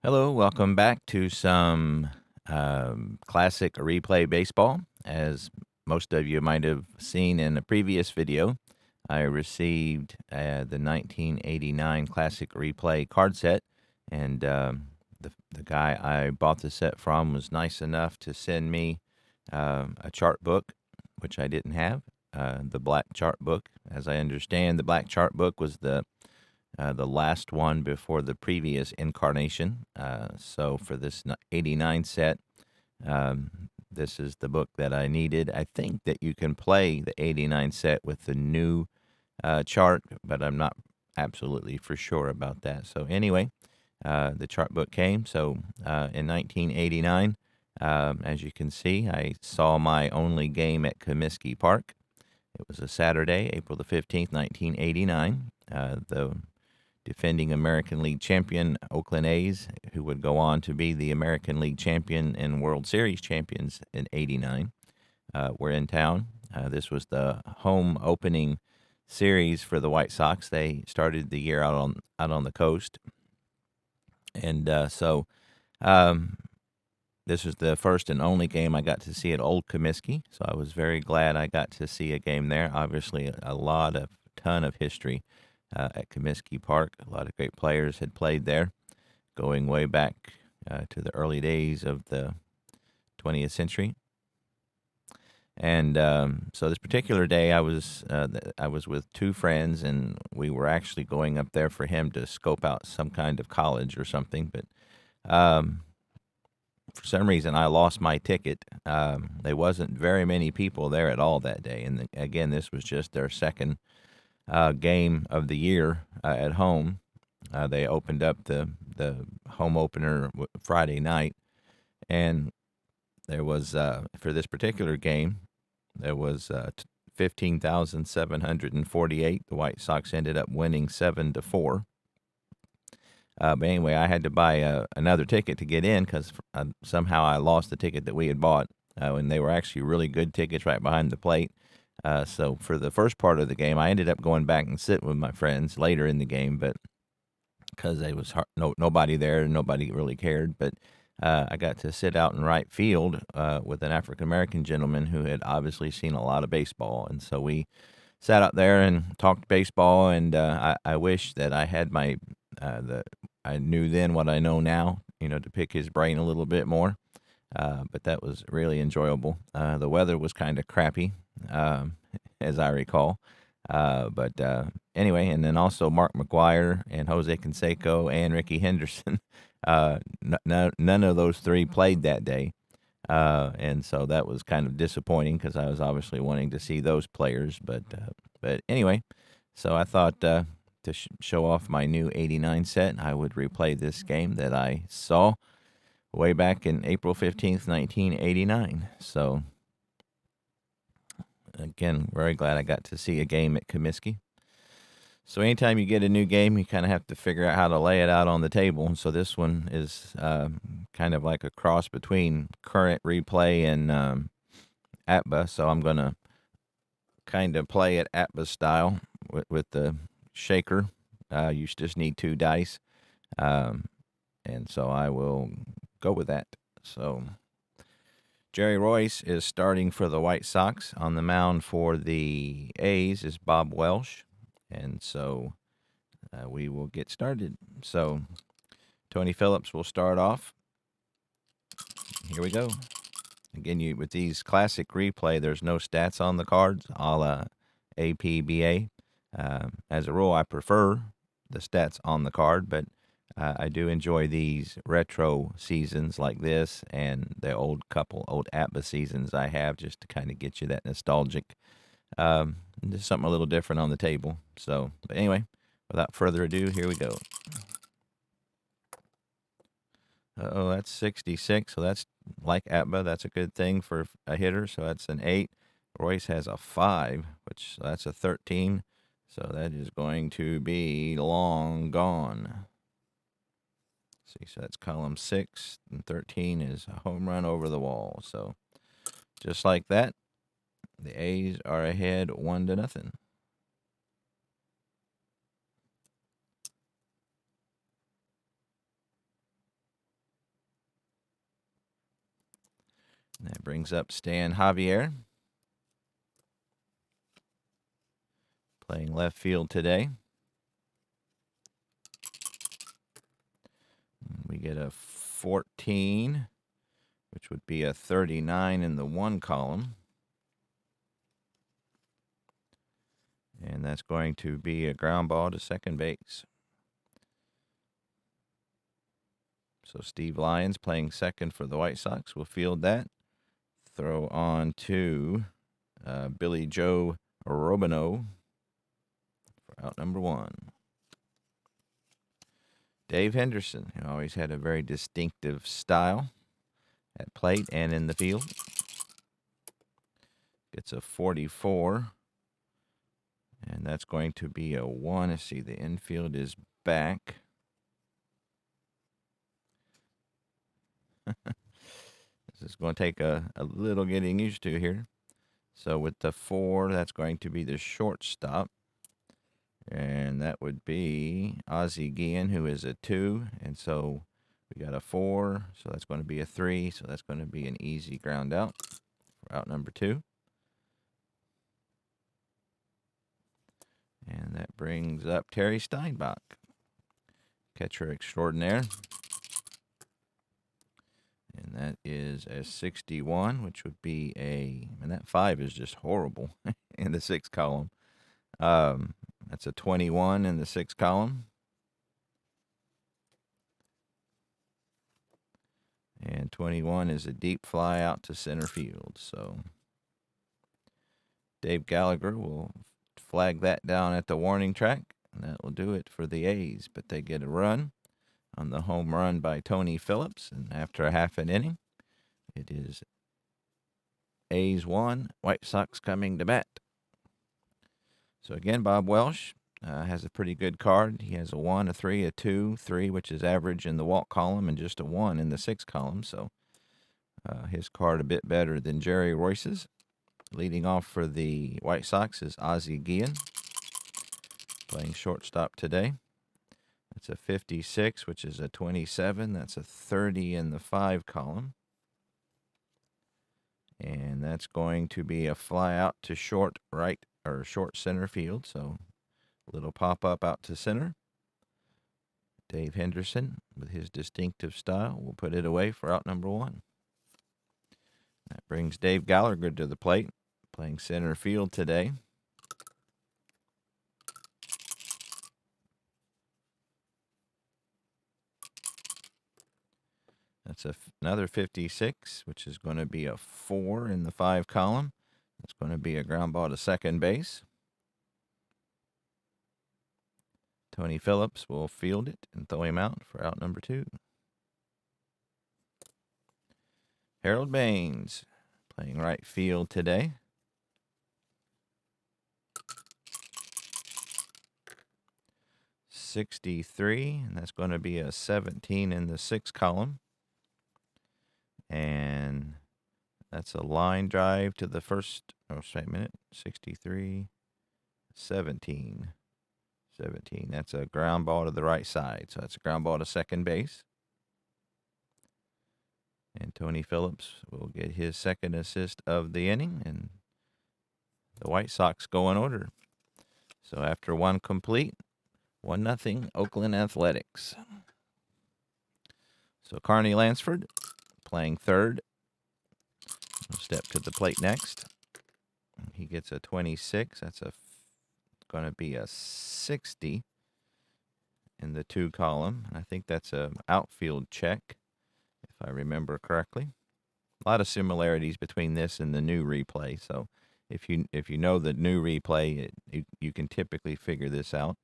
Hello, welcome back to some classic replay baseball. As most of you might have seen in a previous video, I received the 1989 Classic Replay card set, and the guy I bought the set from was nice enough to send me a chart book, which I didn't have. The black chart book. As I understand, the black chart book was the last one before the previous incarnation. So for this 89 set, this is the book that I needed. I think that you can play the 89 set with the new chart, but I'm not absolutely for sure about that. So anyway, the chart book came. So in 1989, as you can see, I saw my only game at Comiskey Park. It was a Saturday, April the 15th, 1989. The defending American League champion Oakland A's, who would go on to be the American League champion and World Series champions in '89, were in town. This was the home opening series for the White Sox. They started the year out on the coast, and this was the first and only game I got to see at Old Comiskey. So I was very glad I got to see a game there. Obviously, a ton of history at Comiskey Park. A lot of great players had played there, going way back to the early days of the 20th century. And so this particular day, I was with two friends, and we were actually going up there for him to scope out some kind of college or something. But for some reason, I lost my ticket. There wasn't very many people there at all that day, and again, this was just their second game of the year at home. They opened up the home opener Friday night, and there was for this particular game there was 15,748. The White Sox ended up winning 7-4. But anyway, I had to buy another ticket to get in because somehow I lost the ticket that we had bought, and they were actually really good tickets right behind the plate. So for the first part of the game, I ended up going back and sit with my friends later in the game, but because there was nobody there and nobody really cared. But I got to sit out in right field with an African American gentleman who had obviously seen a lot of baseball, and so we sat out there and talked baseball. And I wish that I had I knew then what I know now, to pick his brain a little bit more. But that was really enjoyable. The weather was kind of crappy, as I recall. But anyway, and then also Mark McGuire and Jose Canseco and Ricky Henderson. None of those three played that day. And so that was kind of disappointing because I was obviously wanting to see those players. But anyway, so I thought to show off my new 89 set, I would replay this game that I saw way back in April 15th, 1989. So, again, very glad I got to see a game at Comiskey. So anytime you get a new game, you kind of have to figure out how to lay it out on the table. And so this one is kind of like a cross between current replay and ATBA. So I'm going to kind of play it ATBA style with the shaker. You just need 2 dice. And so I will go with that. So Jerry Royce is starting for the White Sox. On the mound for the A's is Bob Welsh. And so we will get started. So Tony Phillips will start off. Here we go. Again, with these classic replay, there's no stats on the cards, a la APBA. As a rule, I prefer the stats on the card, but I do enjoy these retro seasons like this and the old ATBA seasons I have, just to kind of get you that nostalgic, just something a little different on the table. So, but anyway, without further ado, here we go. Oh, that's 66. So that's like ATBA. That's a good thing for a hitter. So that's an 8. Royce has a 5, that's a 13. So that is going to be long gone. See, so that's column 6, and 13 is a home run over the wall. So just like that, the A's are ahead 1-0. That brings up Stan Javier, playing left field today. We get a 14, which would be a 39 in the 1 column. And that's going to be a ground ball to second base. So Steve Lyons, playing second for the White Sox, will field that. Throw on to Billy Joe Robino for out number 1. Dave Henderson, who always had a very distinctive style at plate and in the field, gets a 44. And that's going to be a 1. Let's see, the infield is back. This is going to take a little getting used to here. So with the 4, that's going to be the shortstop. And that would be Ozzie Guillen, who is a 2. And so we got a 4. So that's going to be a 3. So that's going to be an easy ground out for out number 2. And that brings up Terry Steinbach, catcher extraordinaire. And that is a 61, which would be and that 5 is just horrible in the 6th column. That's a 21 in the 6th column. And 21 is a deep fly out to center field. So Dave Gallagher will flag that down at the warning track, and that will do it for the A's. But they get a run on the home run by Tony Phillips, and after a half an inning, it is A's 1, White Sox coming to bat. So again, Bob Welsh has a pretty good card. He has a 1, a 3, a 2, 3, which is average in the walk column, and just a 1 in the 6th column. So his card a bit better than Jerry Royce's. Leading off for the White Sox is Ozzie Guillen, playing shortstop today. That's a 56, which is a 27. That's a 30 in the 5 column. And that's going to be a fly out to short right or short center field. So a little pop up out to center. Dave Henderson, with his distinctive style, will put it away for out number 1. That brings Dave Gallagher to the plate, playing center field today. That's another 56, which is going to be a 4 in the 5 column. It's going to be a ground ball to second base. Tony Phillips will field it and throw him out for out number 2. Harold Baines, playing right field today. .63, and that's going to be a 17 in the 6 column. And that's a line drive to the first, 63, 17. 17. That's a ground ball to the right side. So that's a ground ball to second base. And Tony Phillips will get his second assist of the inning, and the White Sox go in order. So after 1 complete, 1-0 Oakland Athletics. So Carney Lansford, playing third, will step to the plate next. He gets a 26. That's going to be a 60 in the 2 column. I think that's an outfield check, if I remember correctly. A lot of similarities between this and the new replay. So if you know the new replay, you can typically figure this out.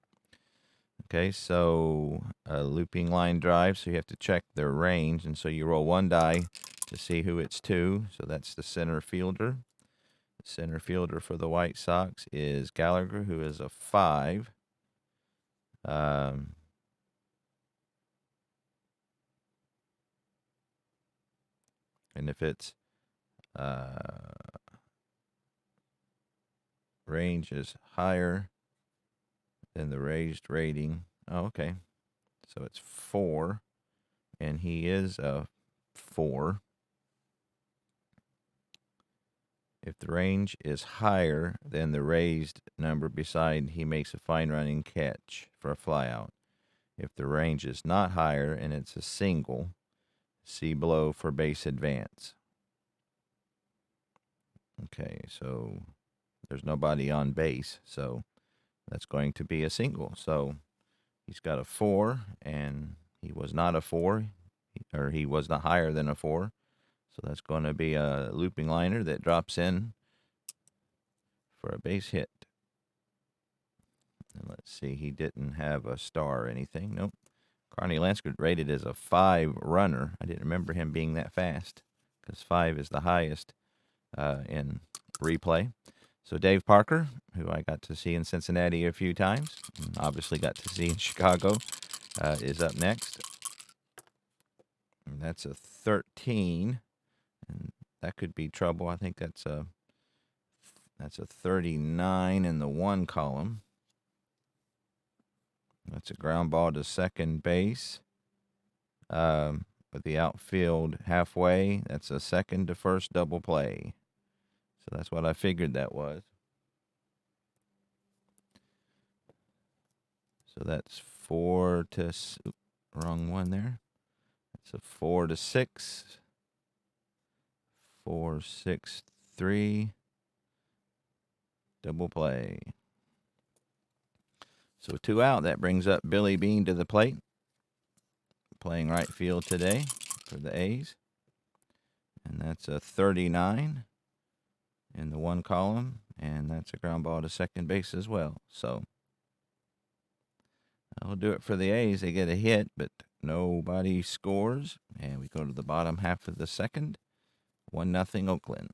Okay, so a looping line drive, so you have to check their range, and so you roll 1 die to see who it's to. So that's the center fielder. The center fielder for the White Sox is Gallagher, who is a 5. And if it's range is higher than the raised rating. Oh, okay. So it's 4, and he is a 4. If the range is higher than the raised number beside, he makes a fine running catch for a flyout. If the range is not higher and it's a single, see below for base advance. Okay, so there's nobody on base, so that's going to be a single. So he's got a 4, and he was not a 4, or he was not higher than a 4. So that's going to be a looping liner that drops in for a base hit. And let's see, he didn't have a star or anything. Nope. Carney Lansford rated as a 5 runner. I didn't remember him being that fast because 5 is the highest in replay. So Dave Parker, who I got to see in Cincinnati a few times, and obviously got to see in Chicago, is up next. And that's a 13, and that could be trouble. I think that's a 39 in the 1 column. That's a ground ball to second base. With the outfield halfway, that's a second to first double play. So that's what I figured that was. So that's 4 to, wrong one there. That's a 4 to 6. 4, 6, 3. Double play. So 2 out, that brings up Billy Bean to the plate. Playing right field today for the A's. And that's a 39 in the 1 column. And that's a ground ball to second base as well. So I'll do it for the A's. They get a hit, but nobody scores. And we go to the bottom half of the second. 1-0 Oakland.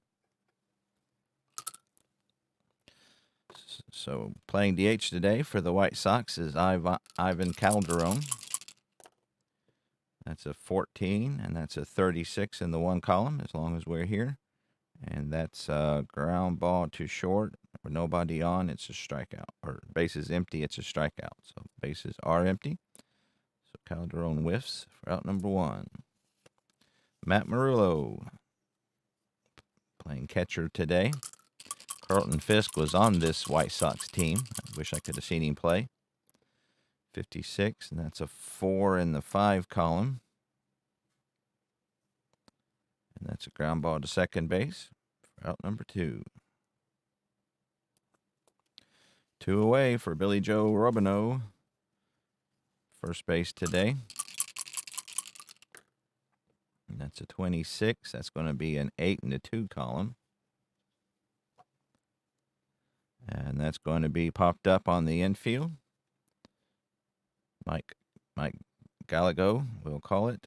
So playing DH today for the White Sox is Ivan Calderon. That's a 14, and that's a 36 in the 1 column, as long as we're here. And that's a ground ball to short. With nobody on, it's a strikeout. Or bases empty, it's a strikeout. So bases are empty. So Calderon whiffs for out number 1. Matt Murillo playing catcher today. Carlton Fisk was on this White Sox team. I wish I could have seen him play. 56, and that's a 4 in the 5 column. And that's a ground ball to second base for out number 2. 2 away for Billy Joe Robino. First base today. And that's a 26. That's going to be an 8 in the 2 column. And that's going to be popped up on the infield. Mike Gallego, we'll call it,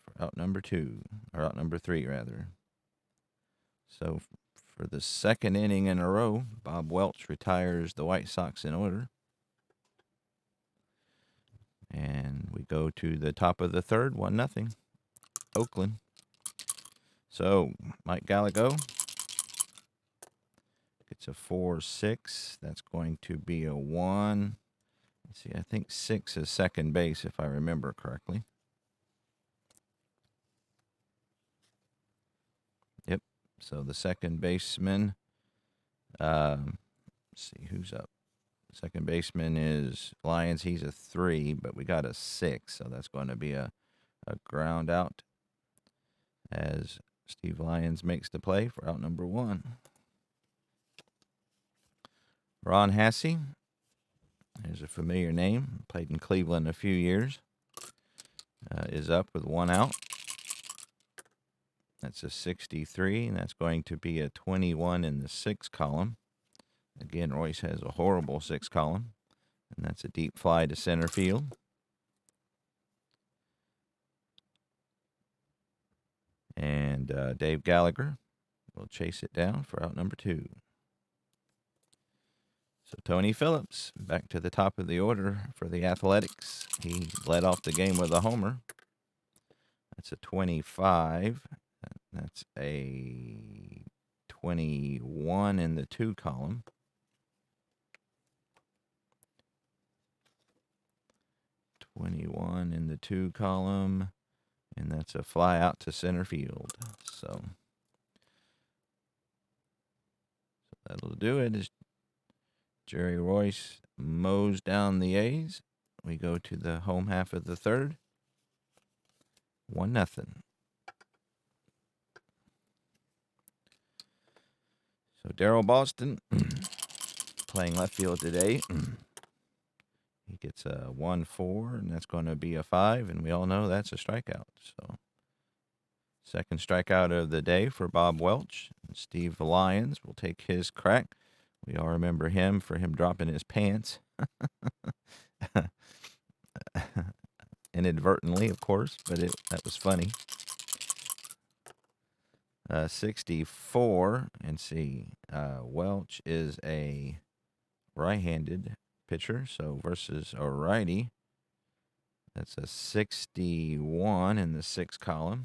for out number 2, or out number 3, rather. So for the second inning in a row, Bob Welch retires the White Sox in order. And we go to the top of the third, 1-0, Oakland. So Mike Gallego gets a 4-6. That's going to be a 1. Let's see, I think 6 is second base, if I remember correctly. Yep. So the second baseman, let's see who's up. Second baseman is Lyons. He's a 3, but we got a 6, so that's going to be a ground out as Steve Lyons makes the play for out number 1. Ron Hassey, there's a familiar name, played in Cleveland a few years, is up with 1 out. That's a 63, and that's going to be a 21 in the 6 column. Again, Royce has a horrible 6 column, and that's a deep fly to center field. And Dave Gallagher will chase it down for out number 2. So Tony Phillips back to the top of the order for the Athletics. He led off the game with a homer. That's a 25. That's a 21 in the 2 column. '21 in the 2 column, and that's a fly out to center field. So that'll do it as Jerry Royce mows down the A's. We go to the home half of the third. 1-0. So Darryl Boston playing left field today. He gets a 1-4, and that's going to be a 5, and we all know that's a strikeout. So second strikeout of the day for Bob Welch. And Steve Lyons will take his crack. We all remember him for him dropping his pants. Inadvertently, of course, but that was funny. 64, and see, Welch is a right-handed pitcher, so versus a righty, that's a 61 in the 6th column.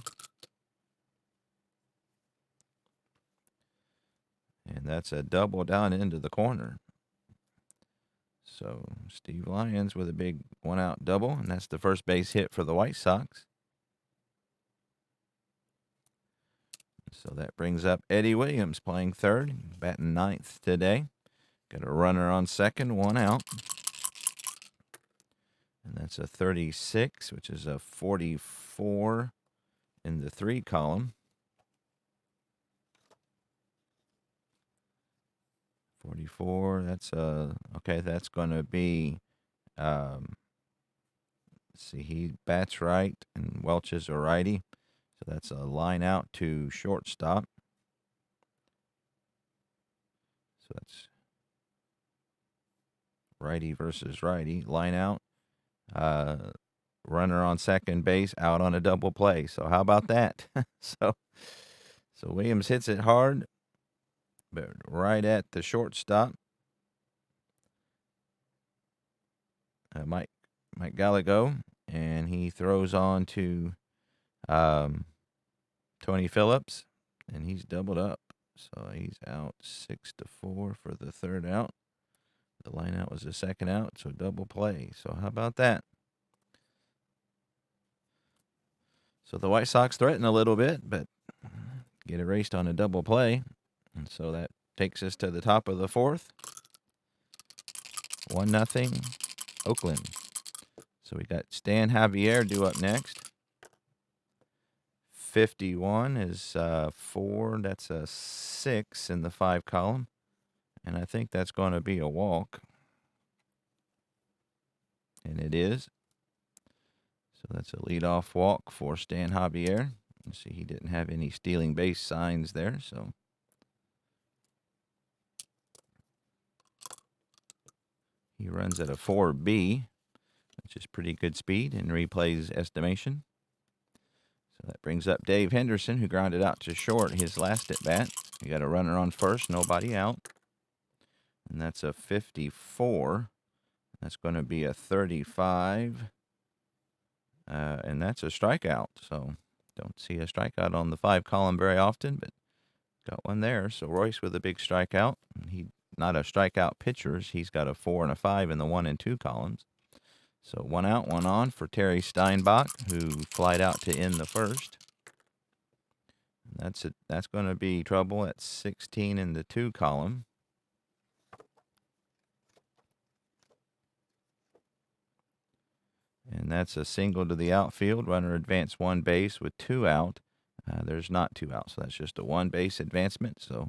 And that's a double down into the corner. So Steve Lyons with a big one-out double, and that's the first base hit for the White Sox. So that brings up Eddie Williams playing third, batting 9th today. Got a runner on second, 1 out. And that's a 36, which is a 44 in the 3 column. 44, that's okay, that's going to be, let's see, he bats right, and Welch is a righty. So that's a line out to shortstop. So that's righty versus righty. Line out. Runner on second base, out on a double play. So how about that? So Williams hits it hard, but right at the shortstop. Mike Gallego, and he throws on to Tony Phillips, and he's doubled up. So he's out 6-4 for the third out. The line out was the second out, so double play. So how about that? So the White Sox threaten a little bit, but get erased on a double play. And so that takes us to the top of the fourth. 1-0, Oakland. So we got Stan Javier due up next. 51 is 4. That's a 6 in the 5 column. And I think that's going to be a walk. And it is. So that's a leadoff walk for Stan Javier. You see, he didn't have any stealing base signs there, so. He runs at a 4B, which is pretty good speed in replay's estimation. So that brings up Dave Henderson, who grounded out to short his last at bat. He got a runner on first, nobody out. And that's a 54. That's going to be a 35. And that's a strikeout. So don't see a strikeout on the 5 column very often, but got one there. So Royce with a big strikeout. He not a strikeout pitcher. He's got a 4 and a 5 in the 1 and 2 columns. So 1 out, 1 on for Terry Steinbach, who flied out to end the first. That's going to be trouble at 16 in the 2 column. And that's a single to the outfield. Runner advanced 1 base with 2 out. There's not 2 out, so that's just a 1 base advancement. So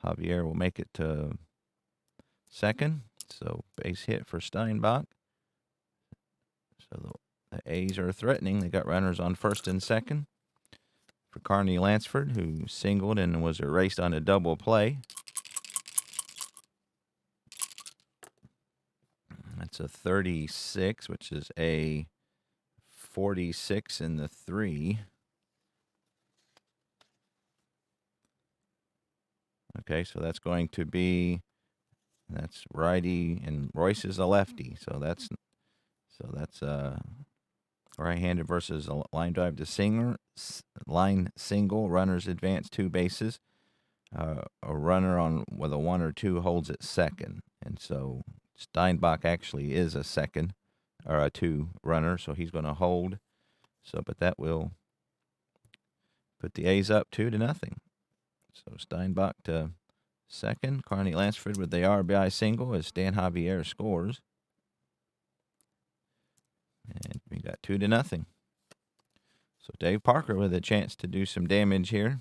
Javier will make it to second. So base hit for Steinbach. So the A's are threatening. They got runners on first and second for Carney Lansford, who singled and was erased on a double play. That's a 36, which is a 46 in the 3. Okay, so that's going to be, that's righty, and Royce is a lefty, so that's right-handed versus a line drive to line single. Runners advance 2 bases. A runner on with a 1 or 2 holds at second, and so Steinbach actually is a second or a 2 runner, so he's going to hold. So, but that will put the A's up 2-0. So Steinbach to second. Carney Lansford with the RBI single as Stan Javier scores. And we got 2-0. So Dave Parker with a chance to do some damage here.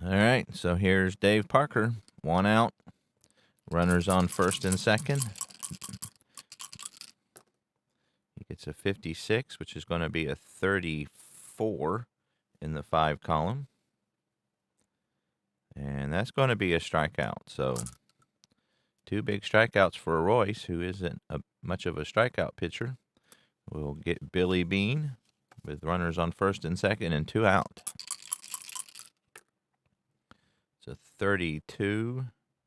All right, so here's Dave Parker. 1 out. Runners on first and second. He gets a 56, which is going to be a 34 in the 5 column. And that's going to be a strikeout. So 2 big strikeouts for Royce, who isn't much of a strikeout pitcher. We'll get Billy Bean with runners on first and second and 2 out. It's a 32,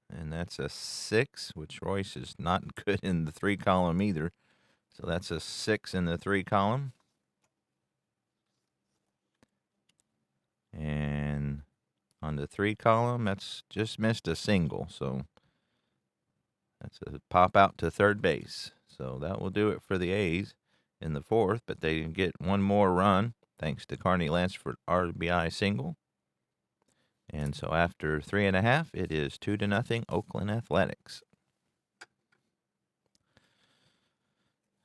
and that's a 6, which Royce is not good in the 3 column either. So that's a 6 in the 3 column. And on the 3 column, that's just missed a single. So that's a pop out to third base. So that will do it for the A's in the 4th, but they get 1 more run thanks to Carney Lansford RBI single. And so after 3.5, it is 2-0 Oakland Athletics.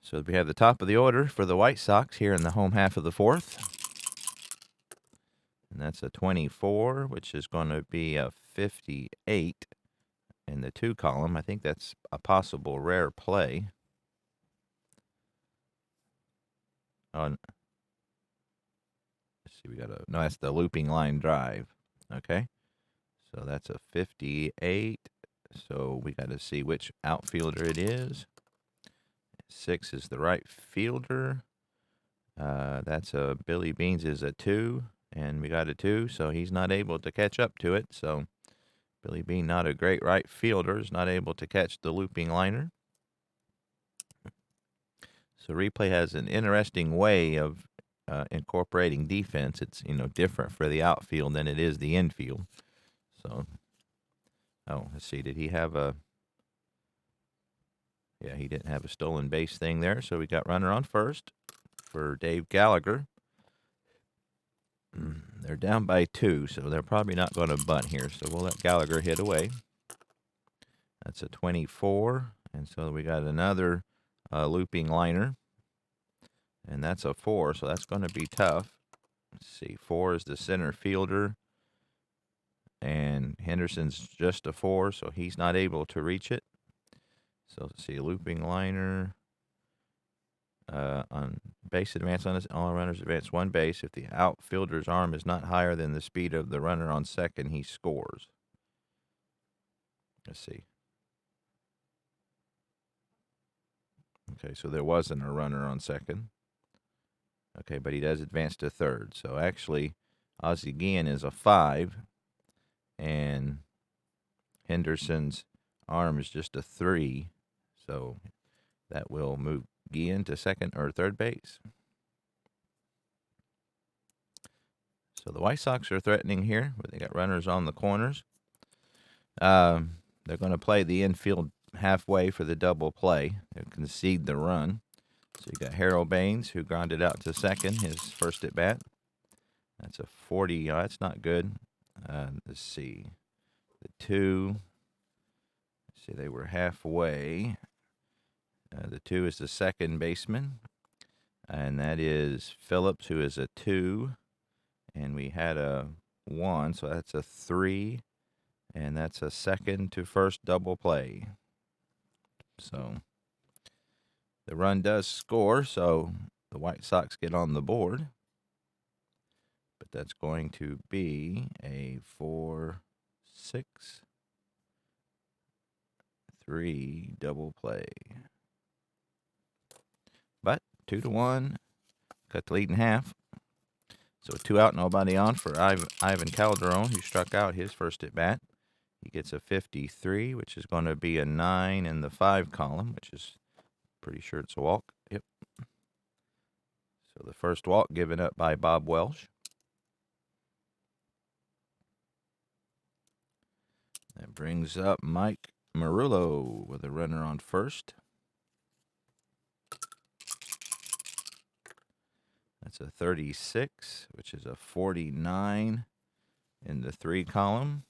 So we have the top of the order for the White Sox here in the home half of the 4th. And that's a 24, which is going to be a 58 in the 2 column. I think that's a possible rare play. Oh, let's see, no, that's the looping line drive. Okay, so that's a 58. So we got to see which outfielder it is. 6 is the right fielder. That's a Billy Beans is a 2, and we got a 2, so he's not able to catch up to it. So Billy Bean, not a great right fielder, is not able to catch the looping liner. So replay has an interesting way of incorporating defense. It's different for the outfield than it is the infield. So, let's see. Did he have a? Yeah, he didn't have a stolen base thing there. So we got runner on first for Dave Gallagher. They're down by 2, so they're probably not going to bunt here. So we'll let Gallagher hit away. That's a 24, and so we got another looping liner. And that's a 4, so that's going to be tough. Let's see, 4 is the center fielder. And Henderson's just a 4, so he's not able to reach it. So let's see, looping liner. On base advance on this, all runners advance 1 base. If the outfielder's arm is not higher than the speed of the runner on second, he scores. Let's see. Okay, so there wasn't a runner on second. Okay, but he does advance to third. So actually, Ozzie Guillen is a 5, and Henderson's arm is just a 3. So that will move Guillen to second or third base. So the White Sox are threatening here. They got runners on the corners. They're going to play the infield halfway for the double play. They concede the run. So you got Harold Baines, who grounded out to second, his first at bat. That's a 40. That's not good. Let's see. The 2. Let's see, they were halfway. The 2 is the second baseman, and that is Phillips, who is a 2. And we had a 1, so that's a 3. And that's a second to first double play. So the run does score, so the White Sox get on the board. But that's going to be a 4-6-3 double play. But 2-1, cut the lead in half. So 2 out, nobody on for Ivan Calderon, who struck out his first at bat. He gets a 53, which is going to be a 9 in the 5 column, which is pretty sure it's a walk. Yep. So the first walk given up by Bob Welsh. That brings up Mike Marullo with a runner on first. That's a 36, which is a 49 in the 3 column.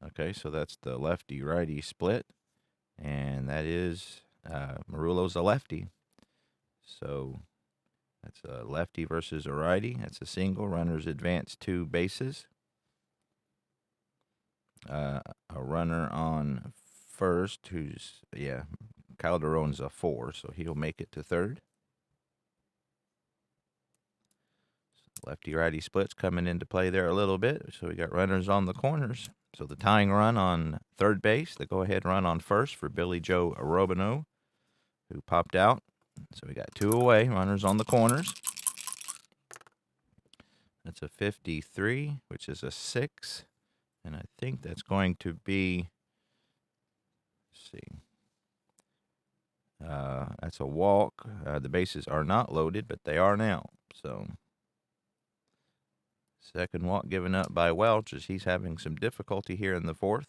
Okay, so that's the lefty-righty split, and that is Marullo's a lefty. So that's a lefty versus a righty. That's a single. Runners advance 2 bases. A runner on first, Calderon's a 4, so he'll make it to third. Lefty-righty splits coming into play there a little bit. So we got runners on the corners. So the tying run on third base, the go-ahead run on first for Billy Joe Robino, who popped out. So we got 2 away, runners on the corners. That's a 53, which is a 6. And I think that's going to be, let's see, that's a walk. The bases are not loaded, but they are now. So second walk given up by Welch as he's having some difficulty here in the 4th.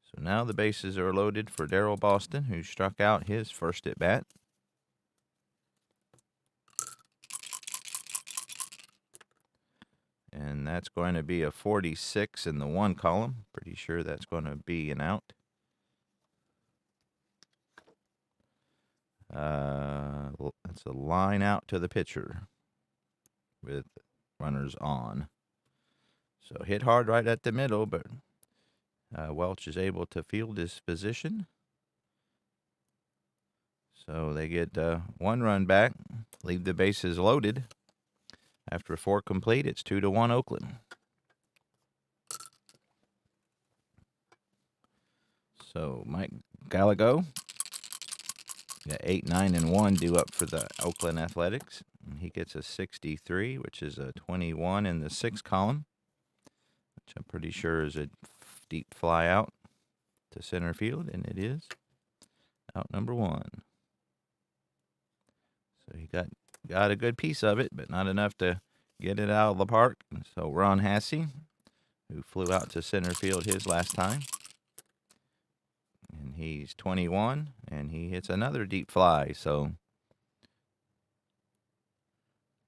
So now the bases are loaded for Darryl Boston, who struck out his first at bat. And that's going to be a 46 in the 1 column. Pretty sure that's going to be an out. That's a line out to the pitcher with runners on. So hit hard right at the middle, but Welch is able to field his position. So they get 1 run back, leave the bases loaded. After 4 complete, it's 2-1 Oakland. So Mike Gallego got 8, 9, and 1 due up for the Oakland Athletics. And he gets a 63, which is a 21 in the 6 column, which I'm pretty sure is a deep fly out to center field, and it is out number 1. So he got a good piece of it, but not enough to get it out of the park. And so Ron Hassey, who flew out to center field his last time, and he's 21, and he hits another deep fly. So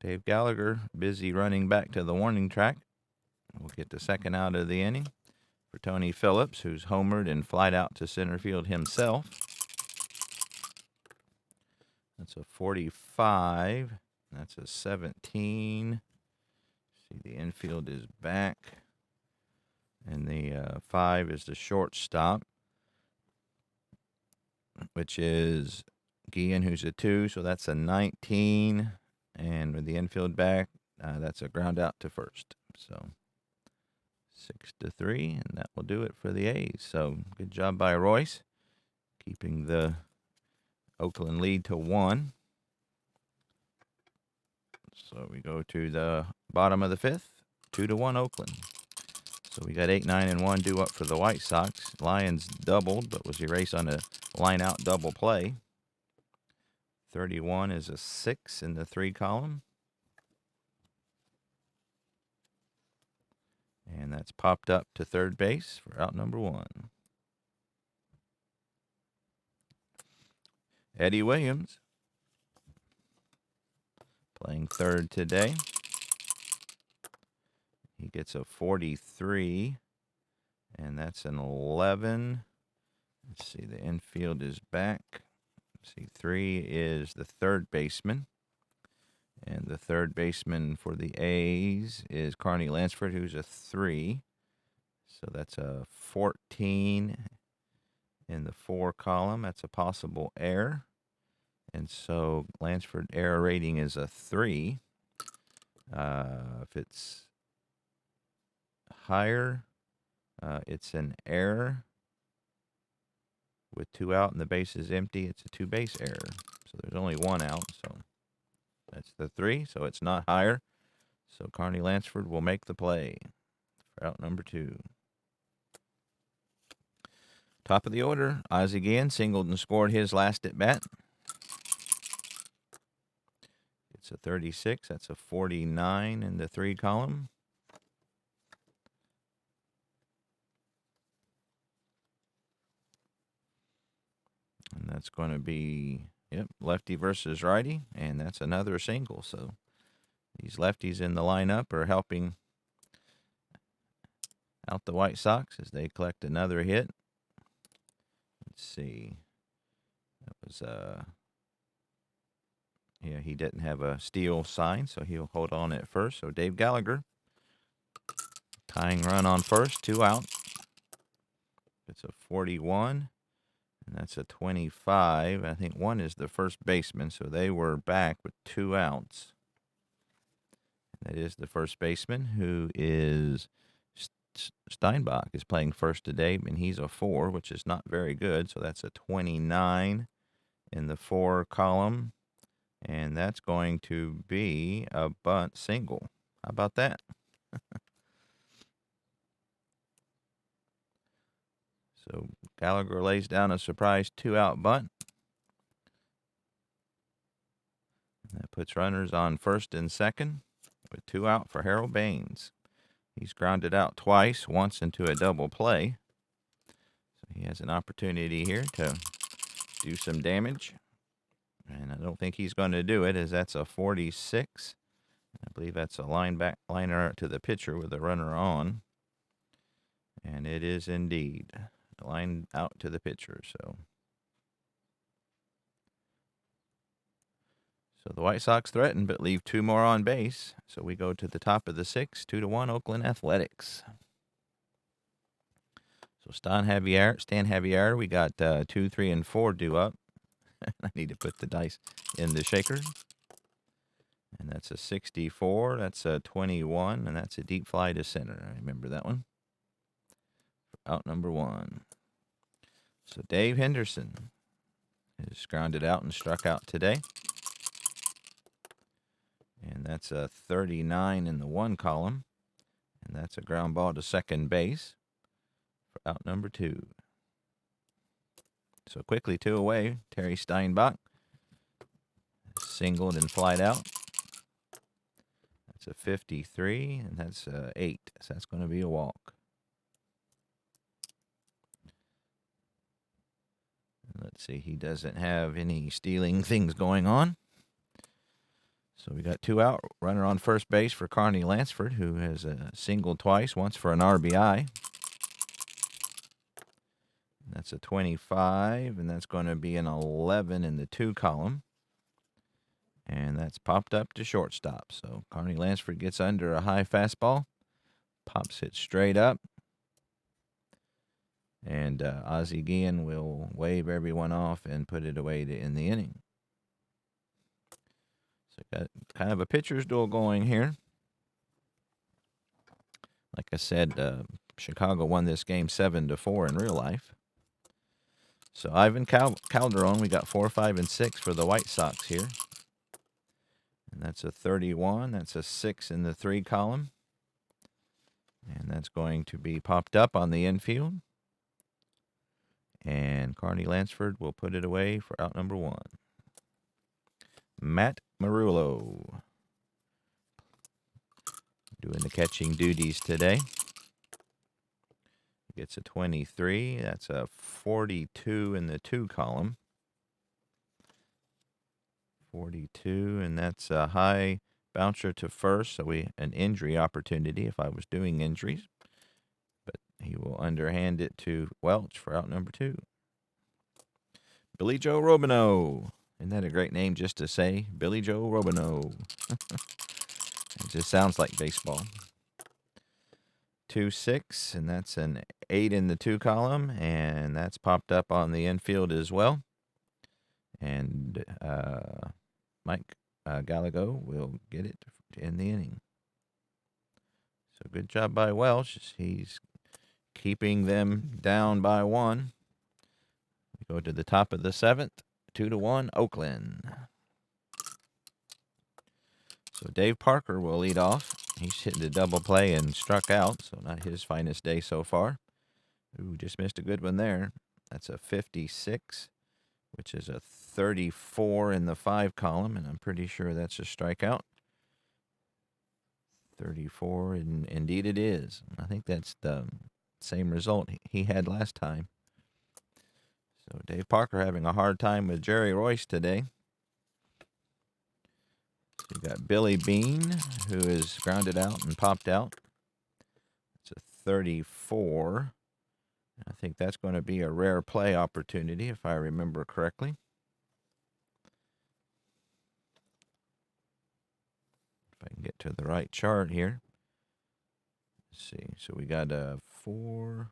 Dave Gallagher busy running back to the warning track. We'll get the second out of the inning for Tony Phillips, who's homered and flied out to center field himself. That's a 45. That's a 17. See, the infield is back. And the 5 is the shortstop, which is Guillen, who's a 2. So that's a 19. And with the infield back, that's a ground out to first. So 6-3, and that will do it for the A's. So good job by Royce, keeping the Oakland lead to 1. So we go to the bottom of the 5th, 2-1 Oakland. So we got 8, 9, and 1 due up for the White Sox. Lions doubled, but was erased on a line-out double play. 31 is a 6 in the 3 column. And that's popped up to third base for out number 1. Eddie Williams playing third today. He gets a 43, and that's an 11. Let's see, the infield is back. Let's see, 3 is the third baseman. And the third baseman for the A's is Carney Lansford, who's a 3. So that's a 14 in the 4 column. That's a possible error. And so Lansford error rating is a 3. If it's higher, it's an error. With 2 out and the base is empty, it's a 2-base error. So there's only 1 out, so that's the 3, so it's not higher. So Carney Lansford will make the play for out number 2. Top of the order, Ozzie Guillen singled and scored his last at bat. It's a 36. That's a 49 in the 3 column. And That's going to be, yep, lefty versus righty, and that's another single. So these lefties in the lineup are helping out the White Sox as they collect another hit. Let's see. That was, yeah, he didn't have a steal sign, so he'll hold on at first. So Dave Gallagher, tying run on first, 2 out. It's a 41, and that's a 25. I think one is the first baseman, so they were back with 2 outs. That is the first baseman, who is Steinbach, is playing first today, and he's a 4, which is not very good. So that's a 29 in the 4 column, and that's going to be a bunt single. How about that? So Gallagher lays down a surprise 2-out bunt. That puts runners on first and second with 2 out for Harold Baines. He's grounded out twice, once into a double play. So he has an opportunity here to do some damage. And I don't think he's going to do it, as that's a 46. I believe that's a liner to the pitcher with a runner on. And it is indeed a line out to the pitcher. So the White Sox threaten, but leave 2 more on base. So we go to the top of the 6th, 2-1 Oakland Athletics. So Stan Javier, we got 2, 3, and 4 due up. I need to put the dice in the shaker. And that's a 64. That's a 21, and that's a deep fly to center. I remember that one. Out number 1. So Dave Henderson is grounded out and struck out today. And that's a 39 in the 1 column. And that's a ground ball to second base for out number 2. So quickly 2 away, Terry Steinbach singled and flied out. That's a 53, and that's 8. So that's going to be a walk. Let's see, he doesn't have any stealing things going on. So we got 2 out. Runner on first base for Carney Lansford, who has singled twice, once for an RBI. That's a 25, and that's going to be an 11 in the 2 column. And that's popped up to shortstop. So Carney Lansford gets under a high fastball, pops it straight up. And Ozzie Guillen will wave everyone off and put it away to end the inning. So got kind of a pitcher's duel going here. Like I said, Chicago won this game 7-4 in real life. So Ivan Calderon, we got 4, 5, and 6 for the White Sox here. And that's a 31. That's a 6 in the 3 column. And that's going to be popped up on the infield. And Carney Lansford will put it away for out number 1. Matt Marullo doing the catching duties today. Gets a 23. That's a 42 in the 2 column. 42, and that's a high bouncer to first, so an injury opportunity if I was doing injuries. But he will underhand it to Welch for out number 2. Billy Joe Robineau. Isn't that a great name just to say? Billy Joe Robineau. It just sounds like baseball. 2-6, and that's an 8 in the 2 column, and that's popped up on the infield as well. And Mike Gallagher will get it to end the inning. So good job by Welch. He's keeping them down by 1. We go to the top of the 7th, 2-1 Oakland. So Dave Parker will lead off. He's hitting a double play and struck out, so not his finest day so far. Ooh, just missed a good one there. That's a 56, which is a 34 in the 5 column, and I'm pretty sure that's a strikeout. 34, and indeed it is. I think that's the same result he had last time. So Dave Parker having a hard time with Jerry Royce today. We've got Billy Bean, who is grounded out and popped out. It's a 34. I think that's going to be a rare play opportunity, if I remember correctly. If I can get to the right chart here. Let's see. So we got a 4.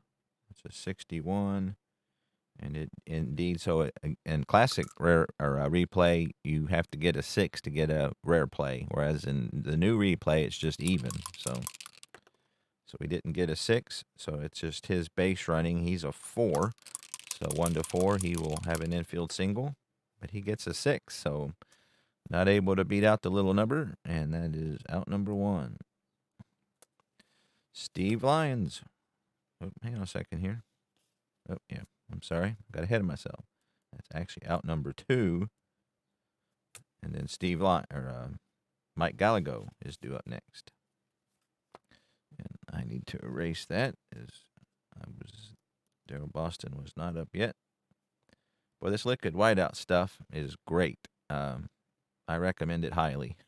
It's a 61. And it indeed, so in classic rare or replay, you have to get a 6 to get a rare play, whereas in the new replay, it's just even. So we didn't get a 6, so it's just his base running. He's a 4, so 1 to 4, he will have an infield single, but he gets a 6, so not able to beat out the little number, and that is out number 1. Steve Lyons. Oh, hang on a second here. Oh, yeah. I'm sorry. Got ahead of myself. That's actually out number 2. And then Mike Gallego is due up next. And I need to erase that as Daryl Boston was not up yet. Well, this liquid whiteout stuff is great. I recommend it highly.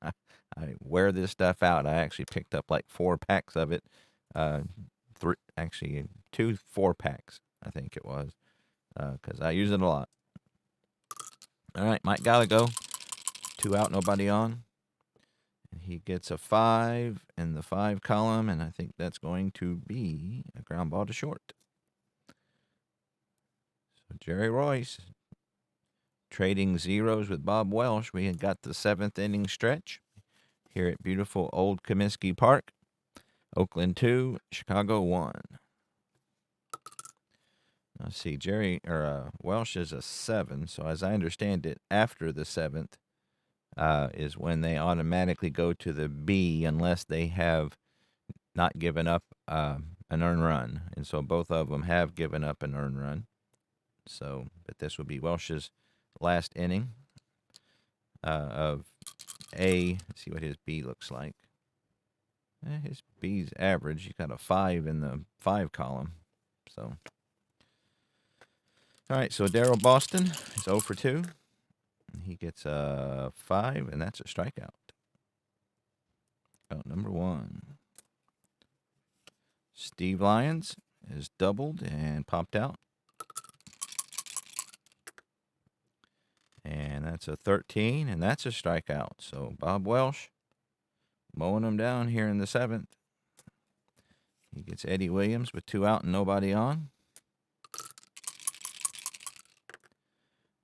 I wear this stuff out. I actually picked up like 4 packs of it. 2 4-packs. I think it was, because I use it a lot. All right, Mike Gallego, 2 out, nobody on. And he gets a 5 in the 5 column, and I think that's going to be a ground ball to short. So Jerry Royce trading zeros with Bob Welsh. We had got the 7th inning stretch here at beautiful Old Comiskey Park. Oakland 2, Chicago 1. Let's see, Welsh is a 7, so as I understand it, after the 7th is when they automatically go to the B unless they have not given up an earned run. And so both of them have given up an earned run. So, but this will be Welsh's last inning of A. Let's see what his B looks like. His B's average. He's got a 5 in the 5 column. So. All right, so Daryl Boston is 0 for 2. He gets a 5, and that's a strikeout. Out number 1. Steve Lyons is doubled and popped out. And that's a 13, and that's a strikeout. So Bob Welsh mowing him down here in the 7th. He gets Eddie Williams with 2 out and nobody on.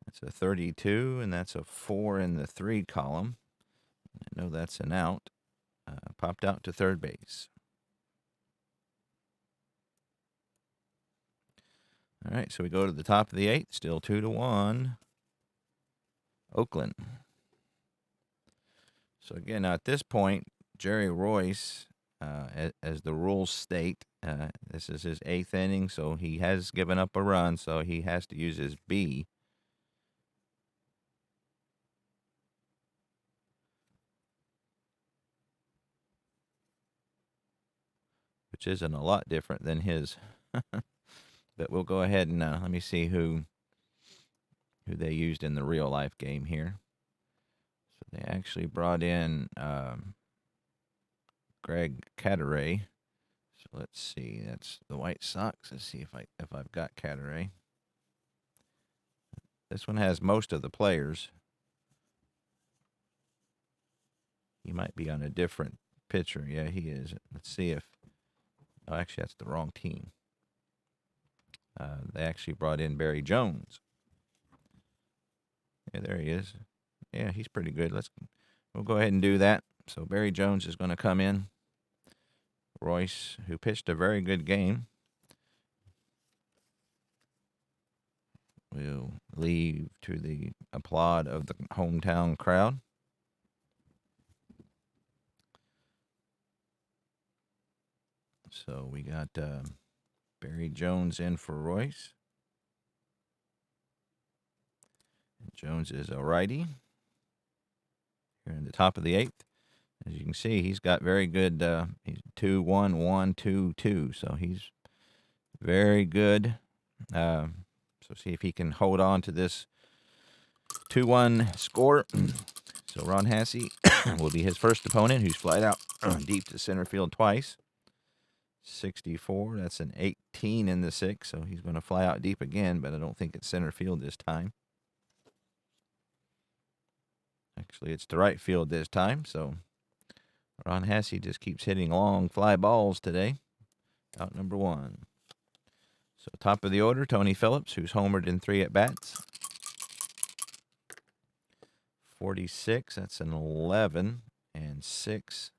That's a 32, and that's a 4 in the 3 column. I know that's an out. Popped out to third base. All right, so we go to the top of the 8th, still 2-1. Oakland. So again, now at this point, Jerry Royce, as the rules state, this is his 8th inning, so he has given up a run, so he has to use his B. Which isn't a lot different than his. But we'll go ahead and let me see who they used in the real life game here. So they actually brought in Greg Cadaret. So let's see, that's the White Sox. Let's see if I've got Cadaret. This one has most of the players. He might be on a different pitcher. Yeah, he is. Let's see if. Oh, actually, that's the wrong team. They actually brought in Barry Jones. Yeah, there he is. Yeah, he's pretty good. We'll go ahead and do that. So Barry Jones is going to come in. Royce, who pitched a very good game, will leave to the applaud of the hometown crowd. So we got Barry Jones in for Royce. Jones is a righty. Here in the top of the 8th. As you can see, he's got very good. He's 2-1-1-2-2, so he's very good. So see if he can hold on to this 2-1 score. So Ron Hassey will be his first opponent, who's flied out deep to center field twice. 64, that's an 18 in the 6, so he's going to fly out deep again, but I don't think it's center field this time. Actually, it's to right field this time, so Ron Hassey just keeps hitting long fly balls today. Out number 1. So top of the order, Tony Phillips, who's homered in 3 at-bats. 46, that's an 11, and 6,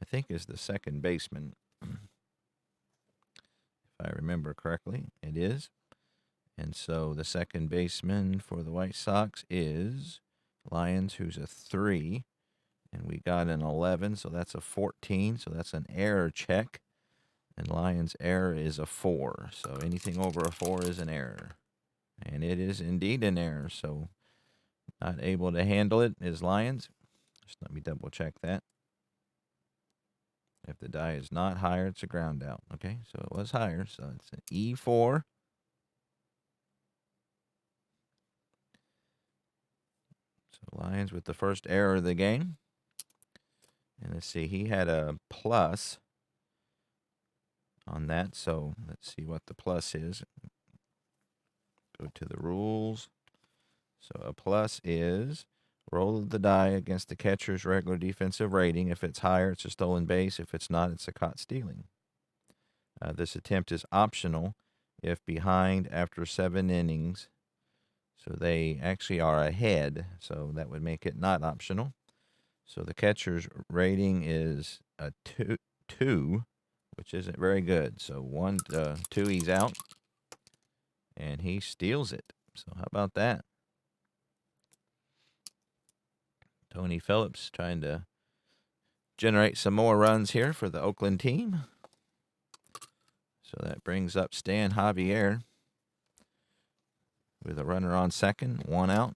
I think, is the second baseman. If I remember correctly, it is. And so the second baseman for the White Sox is Lyons, who's a 3. And we got an 11, so that's a 14. So that's an error check. And Lyons' error is a 4. So anything over a 4 is an error. And it is indeed an error. So not able to handle it is Lyons. Just let me double check that. If the die is not higher, it's a ground out. Okay, so it was higher, so it's an E4. So Lyons with the first error of the game. And let's see, he had a plus on that, so let's see what the plus is. Go to the rules. So a plus is roll of the die against the catcher's regular defensive rating. If it's higher, it's a stolen base. If it's not, it's a caught stealing. This attempt is optional if behind after 7 innings. So they actually are ahead, so that would make it not optional. So the catcher's rating is a 2, which isn't very good. So 2, he's out, and he steals it. So how about that? Tony Phillips trying to generate some more runs here for the Oakland team. So that brings up Stan Javier with a runner on second, 1 out.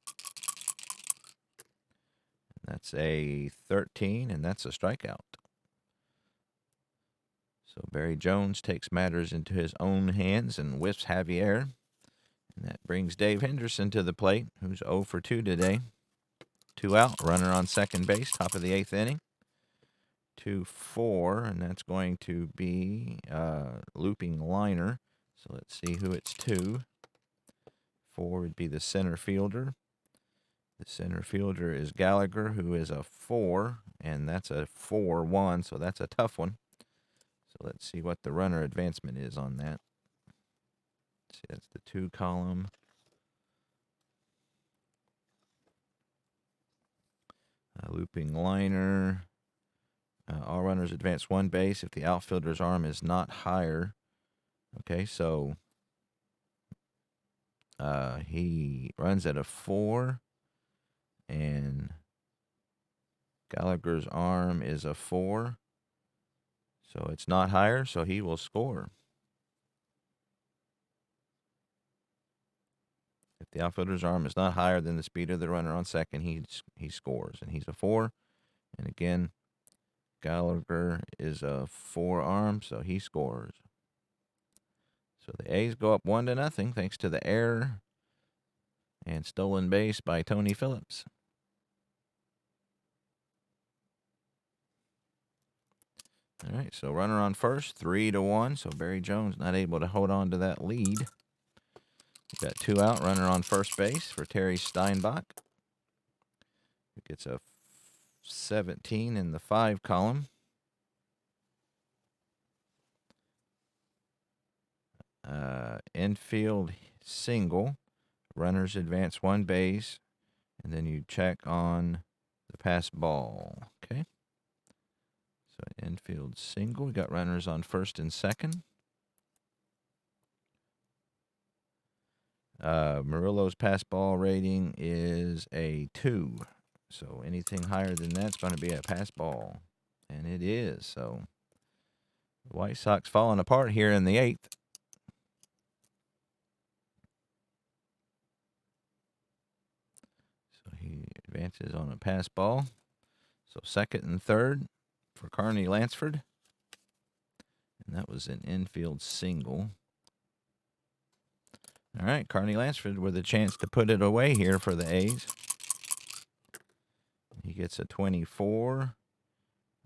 That's a 13, and that's a strikeout. So Barry Jones takes matters into his own hands and whiffs Javier. And that brings Dave Henderson to the plate, who's 0 for 2 today. 2 out, runner on second base, top of the 8th inning. 2-4, and that's going to be looping liner. So let's see who it's to. 4 would be the center fielder. The center fielder is Gallagher, who is a 4, and that's a 4-1, so that's a tough one. So let's see what the runner advancement is on that. Let's see, that's the 2 column. Looping liner. All runners advance 1 base if the outfielder's arm is not higher. Okay, so he runs at a 4, and Gallagher's arm is a 4. So it's not higher, so he will score. If the outfielder's arm is not higher than the speed of the runner on second, he scores, and he's a 4. And again, Gallagher is a 4 arm, so he scores. So the A's go up 1-0 thanks to the error and stolen base by Tony Phillips. All right, so runner on first, 3-1. So Barry Jones not able to hold on to that lead. We got 2 out, runner on first base for Terry Steinbach. Who gets a 17 in the 5 column. Infield single. Runners advance 1 base, and then you check on the pass ball. Okay. So infield single. We got runners on first and second. Murillo's pass ball rating is a 2. So anything higher than that's going to be a pass ball. And it is. So the White Sox falling apart here in the 8th. So he advances on a pass ball. So second and third for Carney Lansford. And that was an infield single. All right, Carney Lansford with a chance to put it away here for the A's. He gets a 24,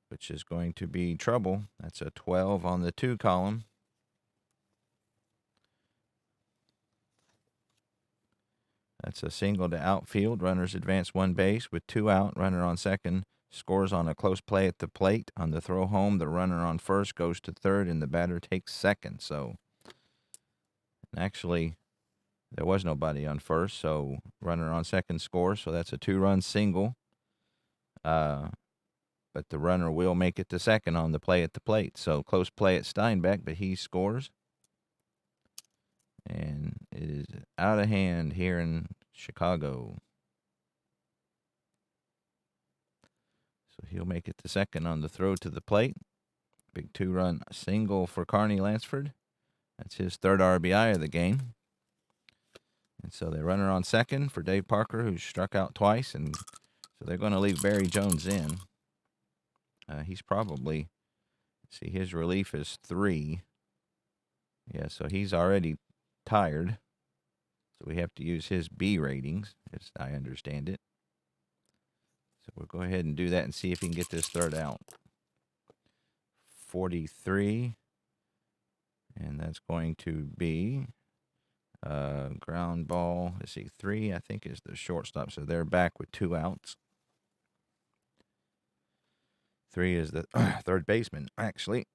which is going to be trouble. That's a 12 on the 2 column. That's a single to outfield. Runners advance 1 base with 2 out. Runner on second scores on a close play at the plate. On the throw home, the runner on first goes to third, and the batter takes second. So, actually, there was nobody on first, so runner on second scores. So that's a 2-run single. But the runner will make it to second on the play at the plate. So close play at Steinbeck, but he scores. And it is out of hand here in Chicago. So he'll make it to second on the throw to the plate. Big 2-run single for Carney Lansford. That's his 3rd RBI of the game. And so they runner on second for Dave Parker, who's struck out twice. And so they're going to leave Barry Jones in. He's probably, see, his relief is 3. Yeah, so he's already tired. So we have to use his B ratings, as I understand it. So we'll go ahead and do that and see if he can get this 3rd out. 43. And that's going to be ground ball. Let's see, 3, I think, is the shortstop. So they're back with 2 outs. 3 is the 3rd baseman, actually.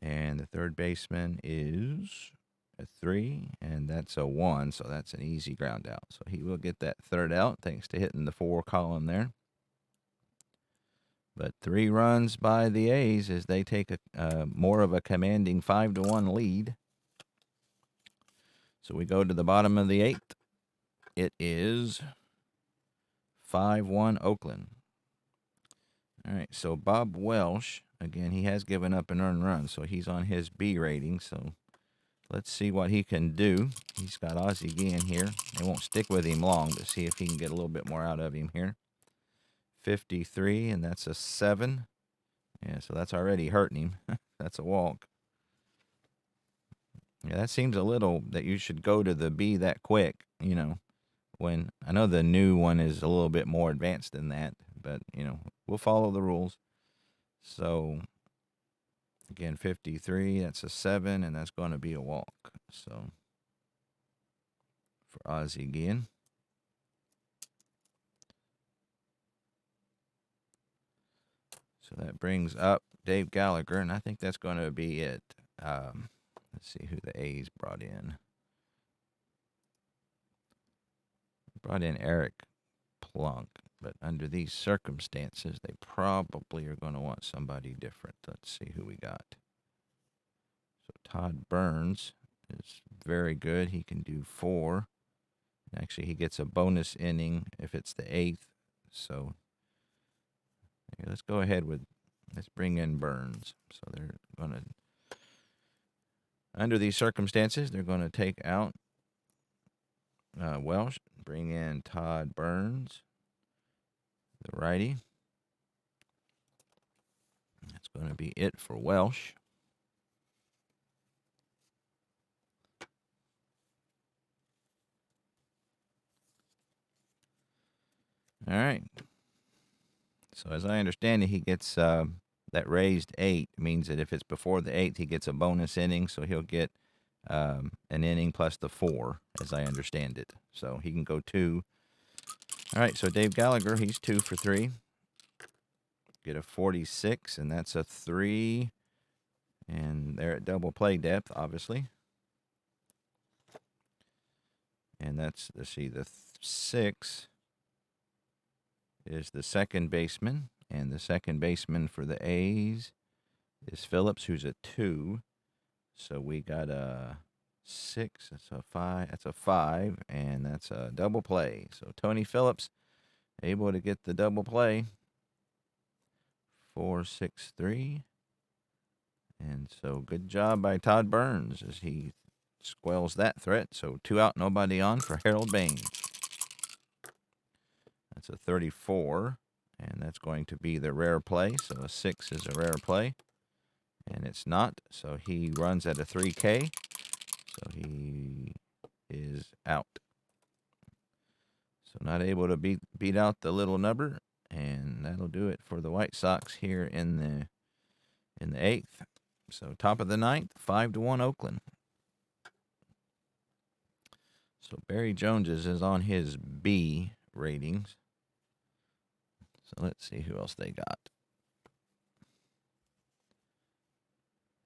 And the 3rd baseman is a 3, and that's a 1, so that's an easy ground out. So he will get that 3rd out thanks to hitting the 4 column there. But 3 runs by the A's as they take a more of a commanding 5-1 lead. So we go to the bottom of the 8th. It is 5-1 Oakland. All right, so Bob Welsh, again, he has given up an earned run, so he's on his B rating. So let's see what he can do. He's got Ozzie Guillen here. They won't stick with him long, but see if he can get a little bit more out of him here. 53, and that's a 7. Yeah, so that's already hurting him. That's a walk. Yeah, that seems a little that you should go to the B that quick, you know, when I know the new one is a little bit more advanced than that, but, you know, we'll follow the rules. So, again, 53, that's a 7, and that's going to be a walk. So, for Ozzie Guillen. So that brings up Dave Gallagher, and I think that's going to be it. Let's see who the A's brought in. Brought in Eric Plunk, but under these circumstances, they probably are going to want somebody different. Let's see who we got. So Todd Burns is very good. He can do 4. Actually, he gets a bonus inning if it's the 8th. So let's go ahead with, let's bring in Burns. So they're going to, under these circumstances, they're going to take out Welsh, bring in Todd Burns, the righty. That's going to be it for Welsh. All right. So as I understand it, he gets that raised 8. Means that if it's before the 8th, he gets a bonus inning. So he'll get an inning plus the 4, as I understand it. So he can go 2. All right, so Dave Gallagher, he's 2 for 3. Get a 46, and that's a 3. And they're at double play depth, obviously. And that's, let's see, the 6 is the second baseman. And the second baseman for the A's is Phillips, who's a 2. So we got a 6, that's a 5, that's a 5, and that's a double play. So Tony Phillips able to get the double play. 4-6-3. And so good job by Todd Burns as he squells that threat. So 2 out, nobody on for Harold Baines. That's a 34, and that's going to be the rare play. So a 6 is a rare play, and it's not. So he runs at a 3K. So he is is out. So not able to beat out the little number, and that'll do it for the White Sox here in the 8th. So top of the 9th, 5-1 Oakland. So Barry Jones is on his B ratings. So let's see who else they got.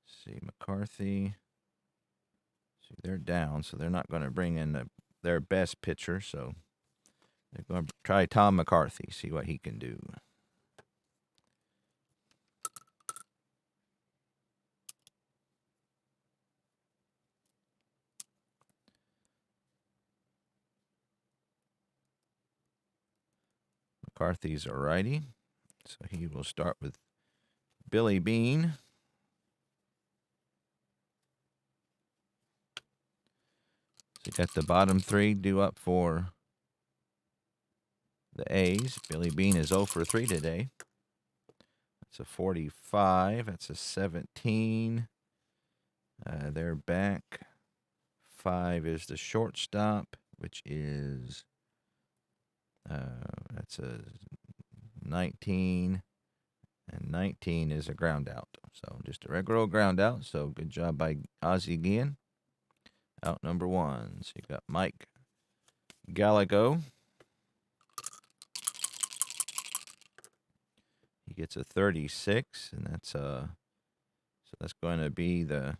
See, McCarthy. See, they're down, so they're not going to bring in their best pitcher. So they're going to try Tom McCarthy, see what he can do. McCarthy's a righty, so he will start with Billy Bean. So you got the bottom three due up for the A's. Billy Bean is 0 for 3 today. That's a 45. That's a 17. They're back. 5 is the shortstop, which is that's a 19. And 19 is a ground out. So just a regular old ground out. So good job by Ozzie again. Out number 1. So you got Mike Gallego. He gets a 36, and that's so that's going to be the,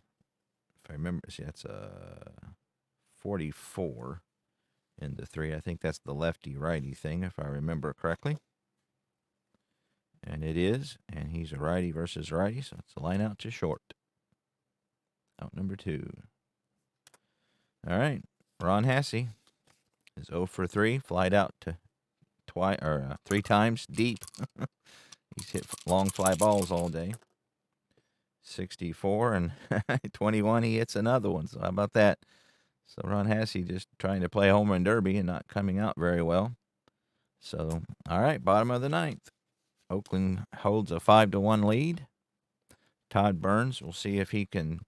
if I remember, see, that's a 44 in the 3. I think that's the lefty-righty thing, if I remember correctly. And it is, and he's a righty versus righty, so it's a line out to short. Out number 2. All right, Ron Hassey is 0 for 3, flied out to 3 times deep. He's hit long fly balls all day. 64 and 21, he hits another one. So how about that? So Ron Hassey just trying to play home run derby and not coming out very well. So, all right, bottom of the 9th. Oakland holds a 5-1 lead. Todd Burns, we'll see if he can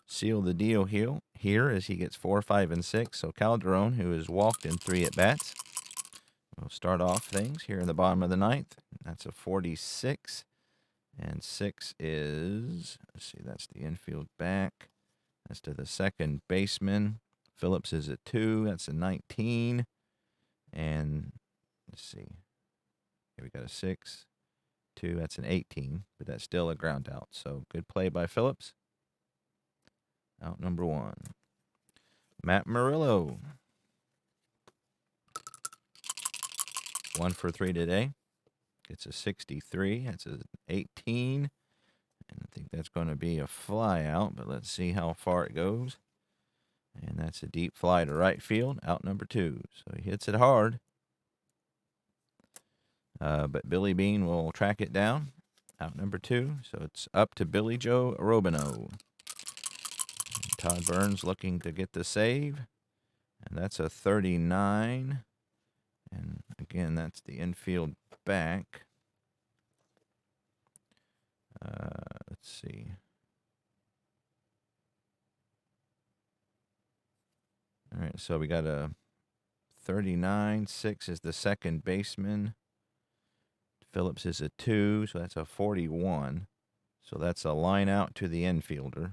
seal the deal here as he gets 4, 5, and 6. So Calderon, who has walked in 3 at-bats, will start off things here in the bottom of the 9th. That's a 46. And 6 is, let's see, that's the infield back. That's to the second baseman. Phillips is at 2. That's a 19. And let's see. Here we got a 6. 2. That's an 18. But that's still a ground out. So good play by Phillips. Out number 1. Matt Murillo. 1 for 3 today. It's a 63. That's an 18. And I think that's going to be a fly out, but let's see how far it goes. And that's a deep fly to right field, out number 2. So he hits it hard. But Billy Bean will track it down, out number 2. So it's up to Billy Joe Robino. And Todd Burns looking to get the save. And that's a 39. And again, that's the infield back. Let's see. All right, so we got a 39. 6 is the second baseman. Phillips is a 2, so that's a 41. So that's a line out to the infielder.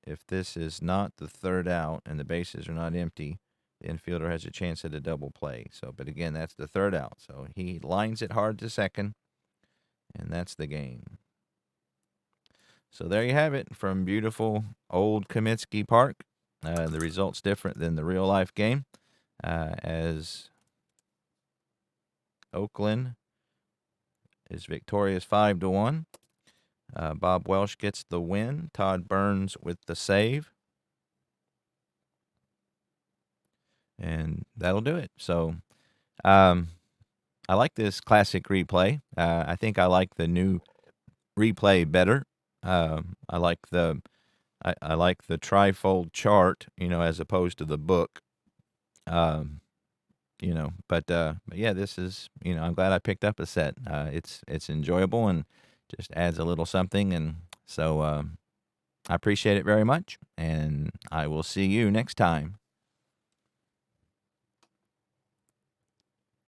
If this is not the third out and the bases are not empty, the infielder has a chance at a double play. So, but again, that's the third out. So he lines it hard to second, and that's the game. So there you have it from beautiful Old Comiskey Park. The result's different than the real-life game, as Oakland is victorious 5-1. Bob Welsh gets the win. Todd Burns with the save. And that'll do it. So I like this classic replay. I think I like the new replay better. I like the trifold chart, as opposed to the book. But yeah, this is, I'm glad I picked up a set. It's enjoyable and just adds a little something. And so I appreciate it very much. And I will see you next time.